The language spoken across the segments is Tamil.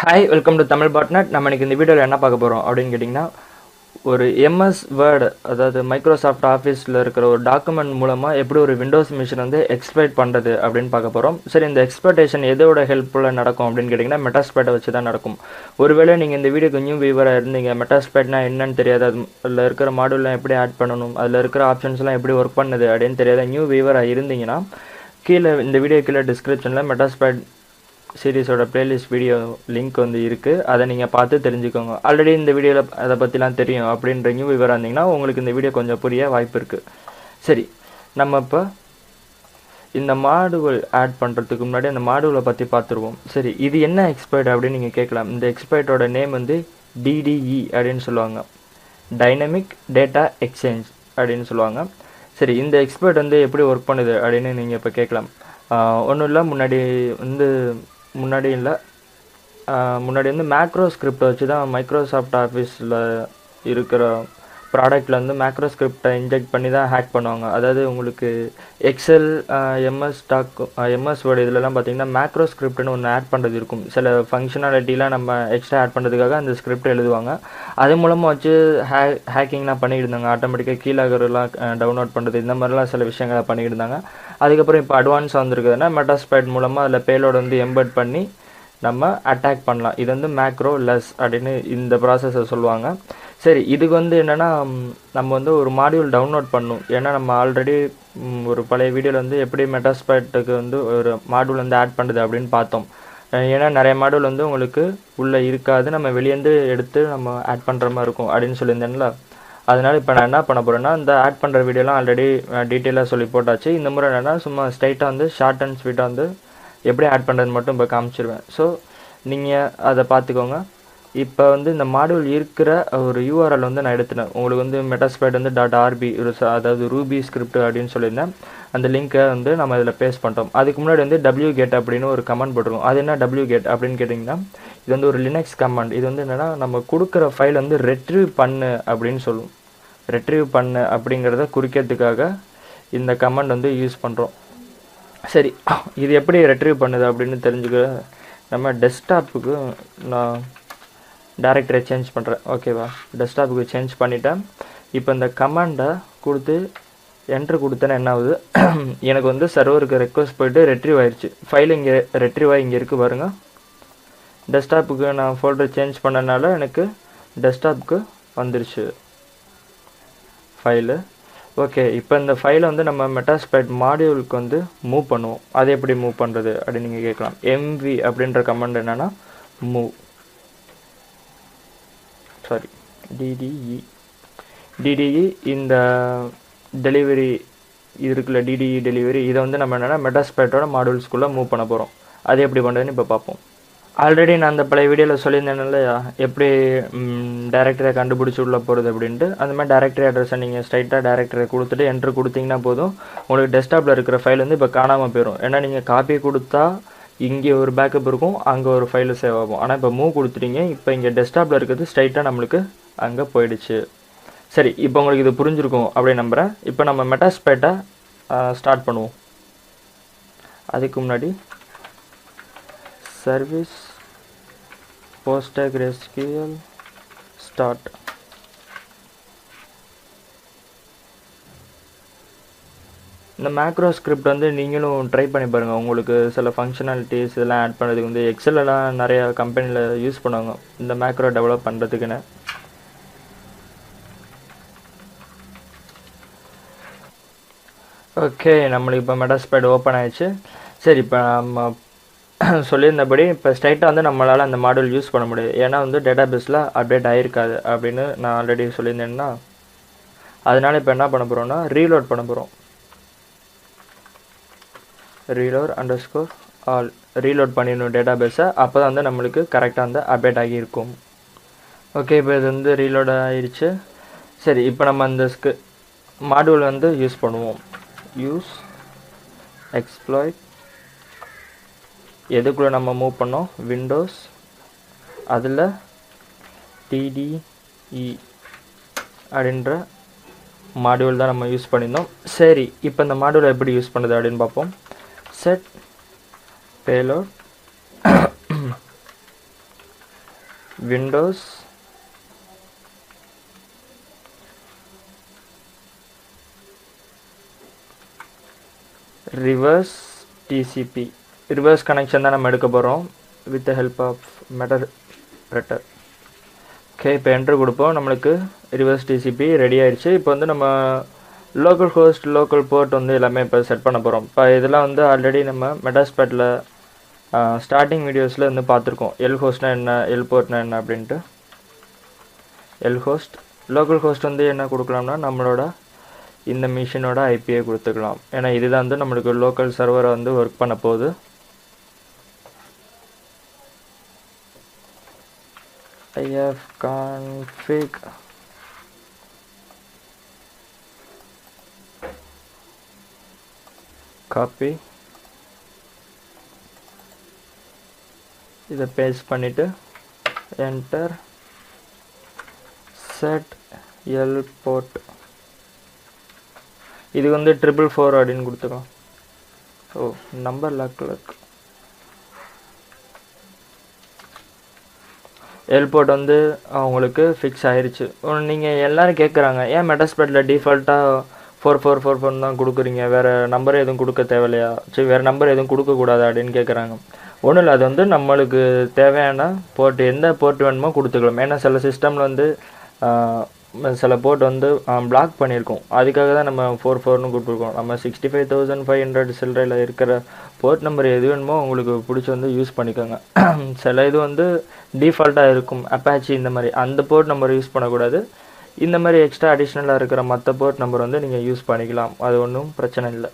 Hi welcome to Tamil botnet. நம்ம இன்னைக்கு இந்த வீடியோவில் என்ன பார்க்க போகிறோம் அப்படின்னு கேட்டிங்கன்னா, ஒரு எம்எஸ் வேர்டு, அதாவது மைக்ரோசாஃப்ட் ஆஃபீஸில் இருக்கிற ஒரு டாக்குமெண்ட் மூலமாக எப்படி ஒரு விண்டோஸ் மிஷின் வந்து எக்ஸ்ப்ளைட் பண்ணுறது அப்படின்னு பார்க்க போகிறோம். சரி, இந்த எக்ஸ்ப்ளோட்டேஷன் எதோட ஹெல்ப்ஃபுல்லாக நடக்கும் அப்படின்னு கேட்டிங்கன்னா, மெட்டாஸ்பேட்டை வச்சு தான் நடக்கும். ஒருவேளை நீங்கள் இந்த வீடியோக்கு நியூ வியூவராக இருந்தீங்க, மெட்டாஸ்பேட்னா என்னன்னு தெரியாது, அதில் இருக்கிற மாடியூல்லாம் எப்படி ஆட் பண்ணணும், அதில் இருக்கிற ஆப்ஷன்ஸ்லாம் எப்படி ஒர்க் பண்ணுது அப்படின்னு தெரியாத நியூ வியூவராக இருந்தீங்கன்னா, கீழே இந்த வீடியோ கீழே டிஸ்கிரிப்ஷனில் மெட்டாஸ்பேட் சீரீஸோட பிளேலிஸ்ட் வீடியோ லிங்க் வந்து இருக்குது. அதை நீங்கள் பார்த்து தெரிஞ்சுக்கோங்க. ஆல்ரெடி இந்த வீடியோவில் அதை பற்றிலாம் தெரியும் அப்படின்ற நியூ விவரம் இருந்தீங்கன்னா உங்களுக்கு இந்த வீடியோ கொஞ்சம் புரிய வாய்ப்பு இருக்குது. சரி, நம்ம இப்போ இந்த மாடுவல் ஆட் பண்ணுறதுக்கு முன்னாடி அந்த மாடுவலை பற்றி பார்த்துருவோம். சரி, இது என்ன எக்ஸ்பர்ட் அப்படின்னு நீங்கள் கேட்கலாம். இந்த எக்ஸ்பர்ட்டோட நேம் வந்து டிடிஇ அப்படின்னு சொல்லுவாங்க, டைனமிக் டேட்டா எக்ஸ்சேஞ்ச் அப்படின்னு சொல்லுவாங்க. சரி, இந்த எக்ஸ்பர்ட் வந்து எப்படி ஒர்க் பண்ணுது அப்படின்னு நீங்கள் இப்போ கேட்கலாம். ஒன்றும் இல்லை, முன்னாடி வந்து மேக்ரோ ஸ்கிரிப்டை வச்சு தான் மைக்ரோசாஃப்ட் ஆஃபீஸில் இருக்கிற ப்ராடக்டில் வந்து மேக்ரோ ஸ்கிரிப்டை இன்ஜெக்ட் பண்ணி தான் ஹேக் பண்ணுவாங்க. அதாவது உங்களுக்கு எக்ஸல், எம்எஸ் வேர்டு இதிலலாம் பார்த்தீங்கன்னா மேக்ரோ ஸ்கிரிப்ட்னு ஒன்று ஆட் பண்ணுறது இருக்கும். சில ஃபங்க்ஷனாலிட்டிலாம் நம்ம எக்ஸ்ட்ரா ஆட் பண்ணுறதுக்காக அந்த ஸ்கிரிப்ட் எழுதுவாங்க. அது மூலமாக வச்சு ஹேக்கிங்லாம் பண்ணிக்கிட்டு இருந்தாங்க. ஆட்டோமேட்டிக்காக கீழாகலாம் டவுன்லோட் பண்ணுறது, இந்த மாதிரிலாம் சில விஷயங்களை பண்ணிக்கிட்டு இருந்தாங்க. அதுக்கப்புறம் இப்போ அட்வான்ஸாக வந்துருக்குதுன்னா மெட்டாஸ்பைட் மூலமாக அதில் பேலோடு வந்து எம்பெட் பண்ணி நம்ம அட்டாக் பண்ணலாம். இது வந்து மேக்ரோ லெஸ் அப்படின்னு இந்த ப்ராசஸை சொல்லுவாங்க. சரி, இதுக்கு வந்து என்னென்னா, நம்ம வந்து ஒரு மாடியூல் டவுன்லோட் பண்ணணும். ஏன்னா நம்ம ஆல்ரெடி ஒரு பழைய வீடியோவில் வந்து எப்படி மெட்டாஸ்பைட்டுக்கு வந்து ஒரு மாடியூல் வந்து ஆட் பண்ணுது அப்படின்னு பார்த்தோம். ஏன்னா நிறைய மாடியூல் வந்து உங்களுக்கு உள்ளே இருக்காது, நம்ம வெளியேந்து எடுத்து நம்ம ஆட் பண்ணுற மாதிரி இருக்கும் அப்படின்னு சொல்லியிருந்தேன்ல. அதனால் இப்போ நான் என்ன பண்ண போகிறேன்னா, இந்த ஆட் பண்ணுற வீடியோலாம் ஆல்ரெடி டீட்டெயிலாக சொல்லி போட்டாச்சு. இந்த முறை என்னென்னா சும்மா ஸ்ட்ரைட்டாக வந்து ஷார்ட் அண்ட் ஸ்வீட்டாக வந்து எப்படி ஆட் பண்ணுறது மட்டும் இப்போ காமிச்சிருவேன். ஸோ நீங்கள் அதை பார்த்துக்கோங்க. இப்போ வந்து இந்த மாடியூல் இருக்கிற ஒரு யூஆர்எல் வந்து நான் எடுத்துட்டேன். உங்களுக்கு வந்து மெட்டாஸ்பைட் வந்து .rb, அதாவது ரூபி ஸ்கிரிப்ட் அப்படின்னு சொல்லியிருந்தேன். அந்த லிங்க்கை வந்து நம்ம இதில் பேஸ்ட் பண்ணிட்டோம். அதுக்கு முன்னாடி வந்து wget அப்படின்னு ஒரு கமெண்ட் போட்டிருக்கோம். அது என்ன wget அப்படின்னு கேட்டிங்கன்னா, இது வந்து ஒரு லினக்ஸ் கமாண்ட். இது வந்து என்னென்னா, நம்ம கொடுக்குற ஃபைல் வந்து ரெட்ரீவ் பண்ணு அப்படின்னு சொல்லும். ரெட்ரீவ் பண்ணு அப்படிங்கிறத குறிக்கிறதுக்காக இந்த கமாண்ட் வந்து யூஸ் பண்ணுறோம். சரி, இது எப்படி ரெட்ரீவ் பண்ணுது அப்படின்னு தெரிஞ்சுக்க நம்ம டெஸ்க்டாப்புக்கு நான் டைரக்டரை சேஞ்ச் பண்ணுறேன். ஓகேவா, டெஸ்க்டாப்புக்கு சேஞ்ச் பண்ணிட்டேன். இப்போ இந்த கமாண்டை கொடுத்து என்ட்ரு கொடுத்தேன்னா என்ன ஆகுது, எனக்கு வந்து சர்வருக்கு ரெக்வஸ்ட் போயிட்டு ரெட்ரீவ் ஆயிடுச்சு. ஃபைல் இங்கே ரெட்ரீவ் ஆகி இங்கே இருக்குது பாருங்க. டெஸ்க்டாப்புக்கு நான் ஃபோல்டர் சேஞ்ச் பண்ணனால எனக்கு டெஸ்க்டாப்புக்கு வந்துருச்சு ஃபைலு. ஓகே, இப்போ இந்த ஃபைலை வந்து நம்ம மெட்டாஸ்பைட் மாடியூலுக்கு வந்து மூவ் பண்ணுவோம். அது எப்படி மூவ் பண்ணுறது அப்படின்னு நீங்கள் கேட்கலாம். எம்வி அப்படின்ற கமாண்ட் என்னென்னா மூவ், டிடிஇ இந்த டெலிவரி இது இருக்குல்ல, டிடிஇ டெலிவரி, இதை வந்து நம்ம என்னென்னா மெட்டாஸ்பைட்டோட மாடியூல்ஸ்குள்ளே மூவ் பண்ண போகிறோம். அது எப்படி பண்ணுறதுன்னு இப்போ பார்ப்போம். ஆல்ரெடி நான் அந்த பழைய வீடியோவில் சொல்லியிருந்தேன் இல்லையா, எப்படி டைரக்டரை கண்டுபிடிச்சி உள்ளே போகிறது அப்படின்ட்டு. அந்த மாதிரி டைரக்டரி அட்ரஸை நீங்கள் ஸ்ட்ரைட்டாக டைரக்டரை கொடுத்துட்டு என்ட்ரு கொடுத்தீங்கன்னா போதும், உங்களுக்கு டெஸ்க்டாப்பில் இருக்கிற ஃபைல் வந்து இப்போ காணாமல் போயிடும். ஏன்னா நீங்கள் காப்பி கொடுத்தா இங்கே ஒரு பேக்கப் இருக்கும், அங்கே ஒரு ஃபைலு சேவ் ஆகும். ஆனால் இப்போ மூவ் கொடுத்துட்டீங்க, இப்போ இங்கே டெஸ்க்டாப்பில் இருக்கிறது ஸ்ட்ரைட்டாக நம்மளுக்கு அங்கே போயிடுச்சு. சரி, இப்போ உங்களுக்கு இது புரிஞ்சிருக்கும் அப்படின்னு நம்புகிறேன். இப்போ நம்ம மெட்டாஸ்பைட்டை ஸ்டார்ட் பண்ணுவோம். அதுக்கு முன்னாடி சர்வீஸ் PostgreSQL ஸ்டார்ட். இந்த மேக்ரோ ஸ்கிரிப்ட் வந்து நீங்களும் ட்ரை பண்ணி பாருங்கள். உங்களுக்கு சில ஃபங்க்ஷனாலிட்டிஸ் இதெல்லாம் ஆட் பண்ணுறதுக்கு வந்து எக்ஸலெல்லாம் நிறையா கம்பெனியில் யூஸ் பண்ணுவாங்க இந்த மேக்ரோ டெவலப் பண்ணுறதுக்குன்னு. ஓகே, நம்மளுக்கு இப்போ மெட்டாஸ்பைட் ஓப்பன் ஆயிடுச்சு. சரி, இப்போ நம்ம சொல்லியிருந்தபடி இப்போ ஸ்ட்ரைட்டாக வந்து நம்மளால் அந்த மாடியூல் யூஸ் பண்ண முடியாது. ஏன்னா வந்து டேட்டாபேஸில் அப்டேட் ஆகிருக்காது அப்படின்னு நான் ஆல்ரெடி சொல்லியிருந்தேன்னா, அதனால் இப்போ என்ன பண்ண போகிறோம்னா ரீலோட் பண்ண போகிறோம். reload_all ரீலோட் பண்ணிடணும் டேட்டாபேஸை. அப்போ தான் வந்து நம்மளுக்கு கரெக்டாக வந்து அப்டேட் ஆகியிருக்கும். ஓகே, இப்போ இது வந்து ரீலோட் ஆகிடுச்சு. சரி, இப்போ நம்ம அந்த மாடியூல் வந்து யூஸ் பண்ணுவோம். யூஸ் எக்ஸ்ப்ளாய்ட், எதுக்குள்ளே நம்ம மூவ் பண்ணோம், விண்டோஸ், அதில் டிடிஇ அப்படின்ற மாடியூல் தான் நம்ம யூஸ் பண்ணியிருந்தோம். சரி, இப்போ இந்த மாடியூலை எப்படி யூஸ் பண்ணுறது அப்படின்னு பார்ப்போம். Set payload Windows reverse TCP. Reverse connection தான் நம்ம எடுக்க போகிறோம் with the help of meter. Okay, இப்போ என்ட்ரு கொடுப்போம். நம்மளுக்கு ரிவர்ஸ் டிசிபி ரெடி ஆயிடுச்சு. இப்போ வந்து நம்ம லோக்கல் ஹோஸ்ட் லோக்கல் போர்ட் வந்து எல்லாமே இப்போ செட் பண்ண போகிறோம். இப்போ இதெல்லாம் வந்து ஆல்ரெடி நம்ம மெட்டாஸ்பேட்டில் ஸ்டார்டிங் வீடியோஸில் வந்து பார்த்துருக்கோம். எல் ஹோஸ்ட்னா என்ன, எல் போர்ட்னா என்ன அப்படின்ட்டு. எல் ஹோஸ்ட் லோக்கல் ஹோஸ்ட் வந்து என்ன கொடுக்கலாம்னா நம்மளோட இந்த மிஷினோட ஐபியை கொடுத்துக்கலாம். ஏன்னா இதுதான் வந்து நம்மளுக்கு லோக்கல் சர்வரை வந்து ஒர்க் பண்ண போகுது. ifconfig காப்பி, இதை பேஸ்ட் பண்ணிவிட்டு என்டர், செட் எல் போர்ட். இது வந்து 444 அப்படின்னு கொடுத்துக்கலாம். நம்பர் லாக்கில் இருக்கு. எல்போர்ட் வந்து அவங்களுக்கு ஃபிக்ஸ் ஆயிடுச்சு. நீங்கள் எல்லோரும் கேட்குறாங்க, ஏன் மெட்டாஸ்பேட்டில் டிஃபால்ட்டாக 4444 தான் கொடுக்குறீங்க, வேறு நம்பர் எதுவும் கொடுக்க தேவையில்லையா, சரி வேறு நம்பர் எதுவும் கொடுக்கக்கூடாது அப்படின்னு கேட்குறாங்க. ஒன்றும் இல்லை, அது வந்து நம்மளுக்கு தேவையான போர்ட் எந்த போர்ட் வேணுமோ கொடுத்துக்கலாம். ஏன்னா சில சிஸ்டமில் வந்து சில போர்ட் வந்து பிளாக் பண்ணியிருக்கோம். அதுக்காக தான் நம்ம 44ன்னு கொடுத்துருக்கோம். நம்ம 65,500 சில்லறையில் இருக்கிற போர்ட் நம்பர் எது வேணுமோ உங்களுக்கு பிடிச்சி வந்து யூஸ் பண்ணிக்கோங்க. சில இது வந்து டிஃபால்ட்டாக இருக்கும், அப்பாச்சி இந்த மாதிரி, அந்த போர்ட் நம்பர் யூஸ் பண்ணக்கூடாது. இந்த மாதிரி எக்ஸ்ட்ரா அடிஷ்னலாக இருக்கிற மற்ற போர்ட் நம்பர் வந்து நீங்கள் யூஸ் பண்ணிக்கலாம். அது ஒன்றும் பிரச்சனை இல்லை.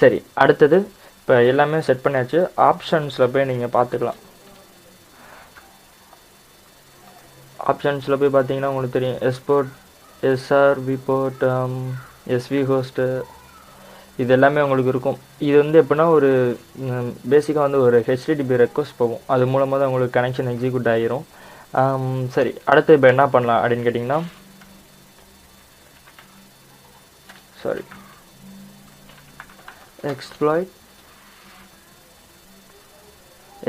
சரி, அடுத்தது இப்போ எல்லாமே செட் பண்ணியாச்சு. ஆப்ஷன்ஸில் போய் நீங்கள் பார்த்துக்கலாம். ஆப்ஷன்ஸில் போய் பார்த்தீங்கன்னா உங்களுக்கு தெரியும், எஸ்போர்ட், எஸ்ஆர், விபோர்ட், எஸ்வி ஹோஸ்ட்டு, இது எல்லாமே உங்களுக்கு இருக்கும். இது வந்து எப்படின்னா ஒரு பேசிக்காக வந்து ஒரு ஹெச்டிடிபி ரெக்வஸ்ட் போகும். அது மூலமாக தான் உங்களுக்கு கனெக்ஷன் எக்ஸிக்யூட் ஆகிரும். சரி, அடுத்து இப்போ என்ன பண்ணலாம் அப்படின்னு கேட்டிங்கன்னா, சாரி,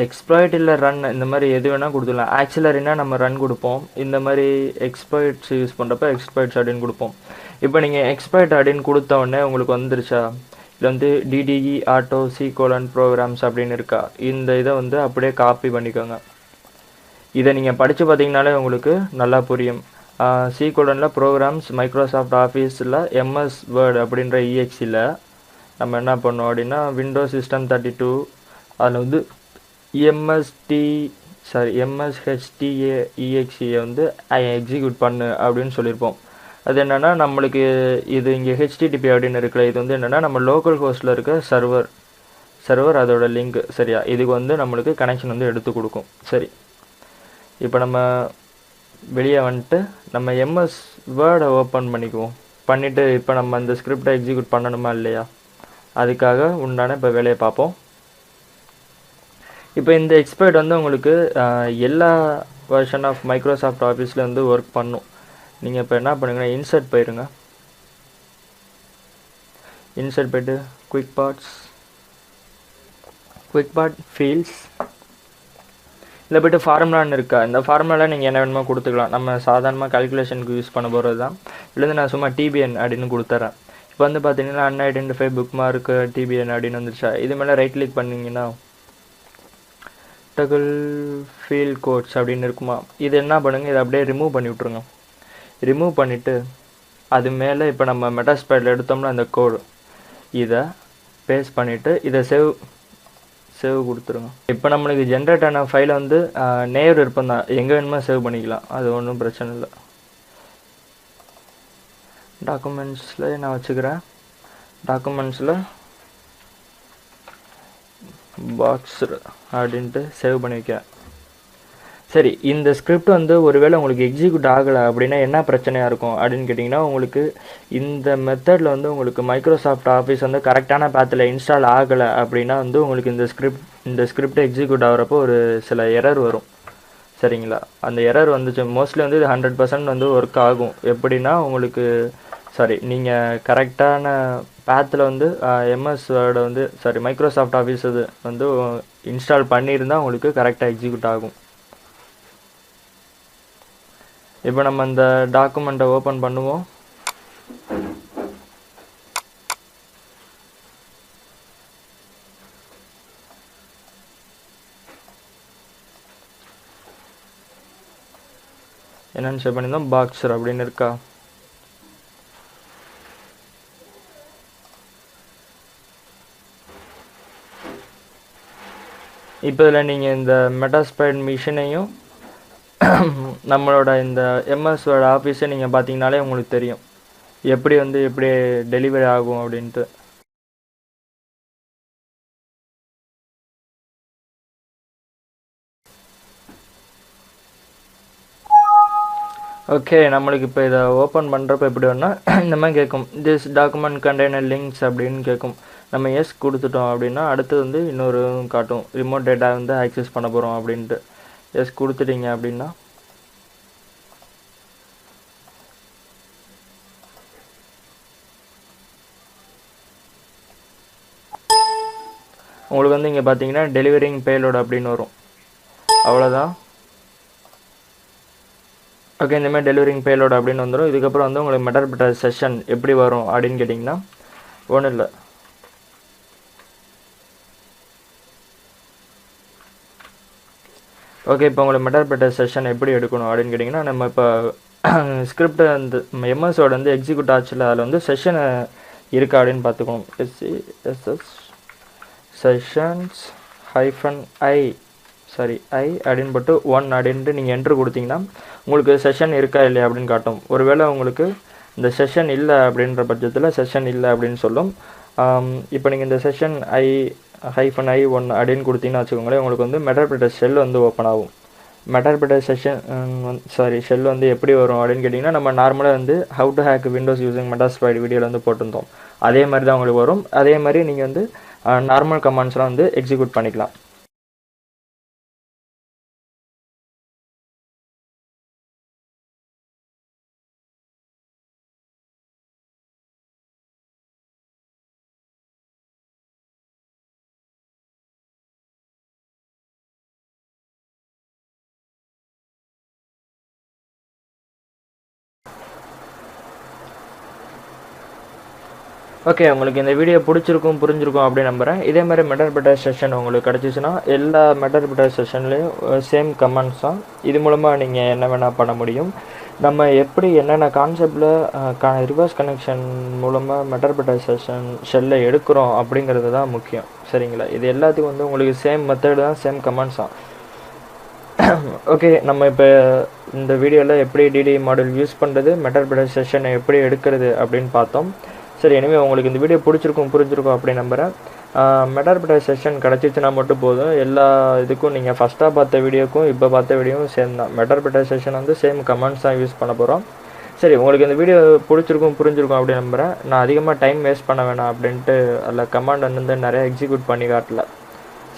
எக்ஸ்ப்ளாய்ட் இல்லை ரன், இந்த மாதிரி எது வேணால் கொடுத்துக்கலாம். ஆக்சிலரினா நம்ம ரன் கொடுப்போம். இந்த மாதிரி எக்ஸ்ப்ளாய்ட்ஸ் யூஸ் பண்ணுறப்ப எக்ஸ்ப்ளாய்ட்ஸ் அப்படின்னு கொடுப்போம். இப்போ நீங்கள் எக்ஸ்ப்ளாய்ட் அப்படின்னு கொடுத்த உடனே உங்களுக்கு வந்துருச்சா, இதில் வந்து டிடிஇ ஆட்டோ C:, ப்ரோக்ராம்ஸ் அப்படின்னு இருக்கா, இந்த இதை வந்து அப்படியே காப்பி பண்ணிக்கோங்க. இதை நீங்கள் படித்து பார்த்தீங்கனாலே உங்களுக்கு நல்லா புரியும். C:, ப்ரோக்ராம்ஸ், மைக்ரோசாஃப்ட் ஆஃபீஸில் MS வேர்டு அப்படின்ற EXEயில் நம்ம என்ன பண்ணோம் அப்படின்னா, விண்டோஸ் சிஸ்டம் 32 அதில் வந்து MSHTAEXE வந்து எக்ஸிக்யூட் பண்ணு அப்படின்னு சொல்லியிருப்போம். அது என்னென்னா நம்மளுக்கு இது இங்கே HTTP அப்படின்னு இருக்குல்ல, இது வந்து என்னென்னா நம்ம லோக்கல் ஹோஸ்ட்டில் இருக்க சர்வர் அதோட லிங்க். சரியா, இதுக்கு வந்து நம்மளுக்கு கனெக்ஷன் வந்து எடுத்து கொடுக்கும். சரி, இப்போ நம்ம வெளியே வந்துட்டு நம்ம MS வேர்டை ஓப்பன் பண்ணிவிட்டு இப்போ நம்ம அந்த ஸ்கிரிப்டை எக்ஸிக்யூட் பண்ணணுமா இல்லையா, அதுக்காக உண்டான இப்போ வேலையை பார்ப்போம். இப்போ இந்த எக்ஸ்பர்ட் வந்து உங்களுக்கு எல்லா வெர்ஷன் ஆஃப் மைக்ரோசாஃப்ட் ஆஃபீஸில் வந்து ஒர்க் பண்ணும். நீங்கள் இப்போ என்ன பண்ணுங்கன்னா, இன்சர்ட் போயிருங்க. இன்சர்ட் போய்ட்டு குவிக் பார்ட் ஃபீல்ட்ஸ், இல்லை போய்ட்டு ஃபார்முலான்னு இருக்கா, இந்த ஃபார்முலாவில் நீங்கள் என்ன வேணுமோ கொடுத்துக்கலாம். நம்ம சாதாரணமாக கால்குலேஷனுக்கு யூஸ் பண்ண போகிறது தான். இல்லைந்து நான் சும்மா TBN அப்படின்னு கொடுத்துட்றேன். இப்போ வந்து பார்த்தீங்கன்னா அன்ஐடென்டிஃபை புக் மார்க் TBN அப்படின்னு வந்துருச்சா, இது மேலே ரைட் கிளிக் பண்ணிங்கன்னா டகுல் ஃபீல்ட் கோட்ஸ் அப்படின்னு இருக்குமா, இது என்ன பண்ணுங்கள், இதை அப்படியே ரிமூவ் பண்ணி விட்ருங்க. ரிமூவ் பண்ணிவிட்டு அது மேலே இப்போ நம்ம மெட்டாஸ்பேடில் எடுத்தோம்னா அந்த கோடு, இதை பேஸ்ட் பண்ணிவிட்டு இதை சேவ் கொடுத்துருங்க. இப்போ நம்மளுக்கு ஜென்ரேட் ஆன ஃபைலை வந்து நேர் விருப்பம் தான், எங்கே வேணுமோ சேவ் பண்ணிக்கலாம், அது ஒன்றும் பிரச்சனை இல்லை. டாக்குமெண்ட்ஸில் நான் வச்சுக்கிறேன். டாக்குமெண்ட்ஸில் பாக்ஸ் அப்படின்ட்டு சேவ் பண்ணி வைக்கிறேன். சரி, இந்த ஸ்கிரிப்ட் வந்து ஒருவேளை உங்களுக்கு எக்ஸிக்யூட் ஆகலை அப்படின்னா என்ன பிரச்சனையாக இருக்கும் அப்படின்னு கேட்டிங்கன்னா, உங்களுக்கு இந்த மெத்தடில் வந்து உங்களுக்கு மைக்ரோசாஃப்ட் ஆஃபீஸ் வந்து கரெக்டான பேத்தில் இன்ஸ்டால் ஆகலை அப்படின்னா வந்து உங்களுக்கு இந்த ஸ்கிரிப்ட் எக்ஸிக்யூட் ஆகிறப்போ ஒரு சில எரர் வரும். சரிங்களா, அந்த எரர் வந்துச்சு மோஸ்ட்லி வந்து இது 100% வந்து ஒர்க் ஆகும். எப்படின்னா உங்களுக்கு நீங்கள் கரெக்டான பேத்தில் வந்து MS வேர்டை வந்து மைக்ரோசாஃப்ட் ஆஃபீஸ் இது வந்து இன்ஸ்டால் பண்ணியிருந்தால் உங்களுக்கு கரெக்டாக எக்ஸிக்யூட் ஆகும். இப்போ நம்ம இந்த டாக்குமெண்ட்டை ஓப்பன் பண்ணுவோம். என்னென்னு சேவ் பண்ணியிருந்தோம், பாக்ஸர் அப்படின்னு இருக்கா. இப்போ இதில் நீங்கள் இந்த மெட்டாஸ்பைட் மிஷினையும் நம்மளோட இந்த எம்எஸ் வேர்ட் ஆஃபீஸை நீங்கள் பார்த்தீங்கனாலே உங்களுக்கு தெரியும் எப்படி டெலிவரி ஆகும் அப்படின்ட்டு. ஓகே, நம்மளுக்கு இப்போ இதை ஓப்பன் பண்ணுறப்ப எப்படி வேணுன்னா இந்த மாதிரி கேட்கும், திஸ் டாக்குமெண்ட் கண்டெய்னர் லிங்க்ஸ் அப்படின்னு கேட்கும். நம்ம எஸ் கொடுத்துட்டோம் அப்படின்னா அடுத்து இன்னொரு காட்டும், ரிமோட் டேட்டா ஆக்சஸ் பண்ண போகிறோம் அப்படின்ட்டு. எஸ் கொடுத்துட்டீங்க அப்படின்னா உங்களுக்கு இங்கே பார்த்தீங்கன்னா டெலிவரிங் பேலோட் அப்படின்னு வரும். அவ்வளோதான். ஓகே, இந்தமாதிரி டெலிவரிங் பேலோட் அப்படின்னு வந்துடும். இதுக்கப்புறம் உங்களுக்கு மெட்டாஸ்பைட் செஷன் எப்படி வரும் அப்படின்னு கேட்டிங்கன்னா ஒன்றும் இல்லை. ஓகே, இப்போ உங்களுக்கு மெட்டாஸ்பைட் செஷன் எப்படி எடுக்கணும் அப்படின்னு கேட்டிங்கன்னா, நம்ம இப்போ ஸ்கிரிப்ட் எம்எஸோட எக்ஸிக்யூட் ஆச்சுல, அதில் செஷன் இருக்கா அப்படின்னு பார்த்துக்கணும். எஸ்சிஎஸ்எஸ் செஷன்ஸ் -i அப்படின்னு போட்டு 1 அப்படின்ட்டு நீங்கள் என்ட்ரு கொடுத்தீங்கன்னா உங்களுக்கு செஷன் இருக்கா இல்லையா அப்படின்னு காட்டும். ஒருவேளை உங்களுக்கு இந்த செஷன் இல்லை அப்படின்ற பட்சத்தில் செஷன் இல்லை அப்படின்னு சொல்லும். இப்போ நீங்கள் இந்த செஷன் -i1 அப்படின்னு கொடுத்தீங்கன்னா வச்சுக்கோங்களேன், உங்களுக்கு மெட்டாஸ்பைட் ஷெல் ஓப்பன் ஆகும். மெட்டாஸ்பைட் செஷன் ஷெல் எப்படி வரும் அப்படின்னு கேட்டிங்கன்னா, நம்ம நார்மலாக how to hack Windows using Metasploit வீடியோவில் போட்டிருந்தோம். அதே மாதிரி தான் உங்களுக்கு வரும். அதே மாதிரி நீங்கள் நார்மல் கமாண்ட்ஸ்லாம் எக்ஸிக்யூட் பண்ணிக்கலாம். ஓகே, உங்களுக்கு இந்த வீடியோ பிடிச்சிருக்கும் புரிஞ்சிருக்கும் அப்படின்னு நம்புகிறேன். இதே மாதிரி மெட்டாஸ்பைட் செஷன் உங்களுக்கு கிடச்சிச்சின்னா எல்லா மெட்டாஸ்பைட் செஷன்லேயும் சேம் கமெண்ட்ஸ் தான். இது மூலமாக நீங்கள் என்ன வேணால் பண்ண முடியும். நம்ம எப்படி என்னென்ன கான்செப்டில் ரிவர்ஸ் கனெக்ஷன் மூலமாக மெட்டாஸ்பைட் செஷன் ஷெல்லை எடுக்கிறோம் அப்படிங்கிறது தான் முக்கியம். சரிங்களா? இது எல்லாத்துக்கும் உங்களுக்கு சேம் மெத்தட் தான், சேம் கமெண்ட்ஸ் தான். ஓகே, நம்ம இப்போ இந்த வீடியோவில் எப்படி டிடி மாடல் யூஸ் பண்ணுறது, மெட்டாஸ்பைட் செஷனை எப்படி எடுக்கிறது அப்படின்னு பார்த்தோம். சரி, எனவே உங்களுக்கு இந்த வீடியோ பிடிச்சிருக்கும் புரிஞ்சிருக்கும் அப்படின்னு நம்புகிறேன். மெட்டாஸ்பைட் செஷன் கிடச்சிச்சுன்னா மட்டும் போதும். எல்லா இதுக்கும் நீங்கள் ஃபஸ்ட்டாக பார்த்த வீடியோக்கும் இப்போ பார்த்த வீடியோவும் சேம் தான். மெட்டாஸ்பைட் செஷன் சேம் கமெண்ட்ஸ் தான் யூஸ் பண்ண போகிறோம். சரி, உங்களுக்கு இந்த வீடியோ பிடிச்சிருக்கும் புரிஞ்சிருக்கும் அப்படின்னு நம்புகிறேன். நான் அதிகமாக டைம் வேஸ்ட் பண்ண வேணாம் அப்படின்ட்டு அதில் கமாண்ட் நிறையா எக்ஸிக்யூட் பண்ணி காட்டல.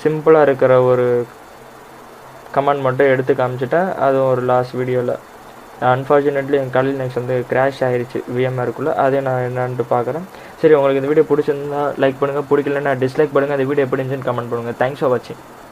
சிம்பிளாக இருக்கிற ஒரு கமாண்ட் மட்டும் எடுத்து காமிச்சிட்டேன். அதுவும் ஒரு லாஸ்ட் வீடியோவில். அன்ஃபார்ச்சுனேட்லி என் கலில் நெக்ஸ்ட் கிராஷ் ஆகிடுச்சு விஎம்ஆருக்குள்ளே. அதே நான் என்னன்ட்டு பார்க்குறேன். சரி, உங்களுக்கு இந்த வீடியோ பிடிச்சிருந்தா லைக் பண்ணுங்கள், பிடிக்கலன்னா டிஸ்லைக் பண்ணுங்கள். அந்த வீடியோ எப்படி இருந்துச்சுன்னு கமெண்ட் பண்ணுங்கள். தேங்க்ஸ் ஃபார் வாட்சிங்.